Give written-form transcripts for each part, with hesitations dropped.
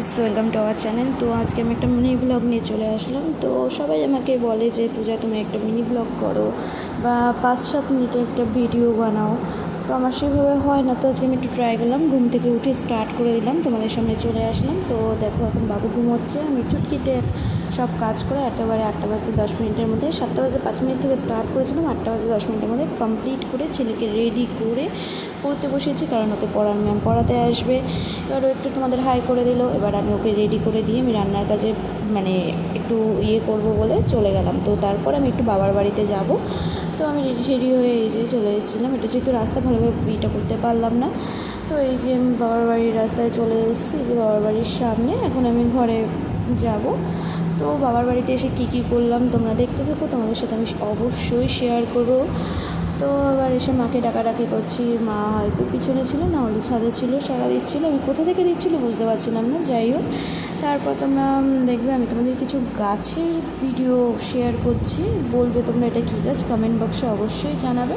Guys, welcome to our channel. তো আজকে আমি একটা মিনি ব্লগ নিয়ে চলে আসলাম। তো সবাই আমাকে বলে যে পূজা তুমি একটা মিনি ব্লগ করো বা 5-7 মিনিটের একটা ভিডিও বানাও। তো আমার সেভাবে হয় না, তো আজকে আমি একটু ট্রাই করলাম। ঘুম থেকে উঠে স্টার্ট করে দিলাম, তোমাদের সামনে চলে আসলাম। তো দেখো এখন বাবু ঘুমোচ্ছে, আমি চুটকিতে সব কাজ করে একেবারে 8:10 মধ্যে 7:05 থেকে স্টার্ট করেছিলাম, 8:10 মধ্যে কমপ্লিট করে ছেলেকে রেডি করে পড়তে বসিয়েছি, কারণ ওকে পড়ার ম্যাম পড়াতে আসবে। এবার ও একটু তোমাদের হাই করে দিল। এবার আমি ওকে রেডি করে দিয়ে আমি রান্নার কাজে একটু করব বলে চলে গেলাম। তো তারপর আমি একটু বাবার বাড়িতে যাব। তো আমি রেডি হয়ে এই যে চলে এসেছিলাম। এটা যেহেতু রাস্তা ভালোভাবে করতে পারলাম না, তো এই যে আমি বাবার বাড়ির রাস্তায় চলে এসেছি, যে বাবার বাড়ির সামনে। এখন আমি ঘরে যাব। তো বাবার বাড়িতে এসে কী করলাম তোমরা দেখতে থাকো, তোমাদের সাথে আমি অবশ্যই শেয়ার করবো। তো আবার এসে মাকে ডাকাডাকি করছি, মা হয়তো পিছনে ছিল, না হলে ছাদে ছিল, সারা দিচ্ছিলো। আমি কোথা থেকে দিচ্ছিলো বুঝতে পারছিলাম না। যাই হোক, তারপর তোমরা দেখবে আমি তোমাদের কিছু গাছের ভিডিও শেয়ার করছি। বলবে তোমরা এটা কী গাছ, কমেন্ট বক্সে অবশ্যই জানাবে।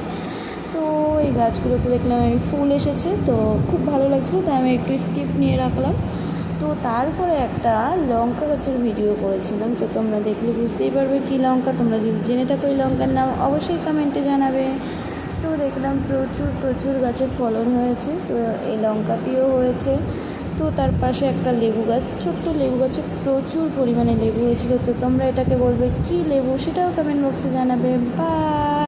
তো এই গাছগুলোতে দেখলাম আমি ফুল এসেছে, তো খুব ভালো লাগছিলো, তাই আমি একটু স্কিপ নিয়ে রাখলাম। তো তারপরে একটা লঙ্কা গাছের ভিডিও করেছিলাম, তো তোমরা দেখলে বুঝতেই পারবে কী লঙ্কা। তোমরা যদি জেনে থাকো এই লঙ্কার নাম অবশ্যই কমেন্টে জানাবে। তো দেখলাম প্রচুর গাছে ফলন হয়েছে, তো এই লঙ্কাটিও হয়েছে। তো তার পাশে একটা লেবু গাছ, ছোট্ট লেবু গাছে প্রচুর পরিমাণে লেবু হয়েছিল। তো তোমরা এটাকে বলবে কী লেবু, সেটাও কমেন্ট বক্সে জানাবে। বাই।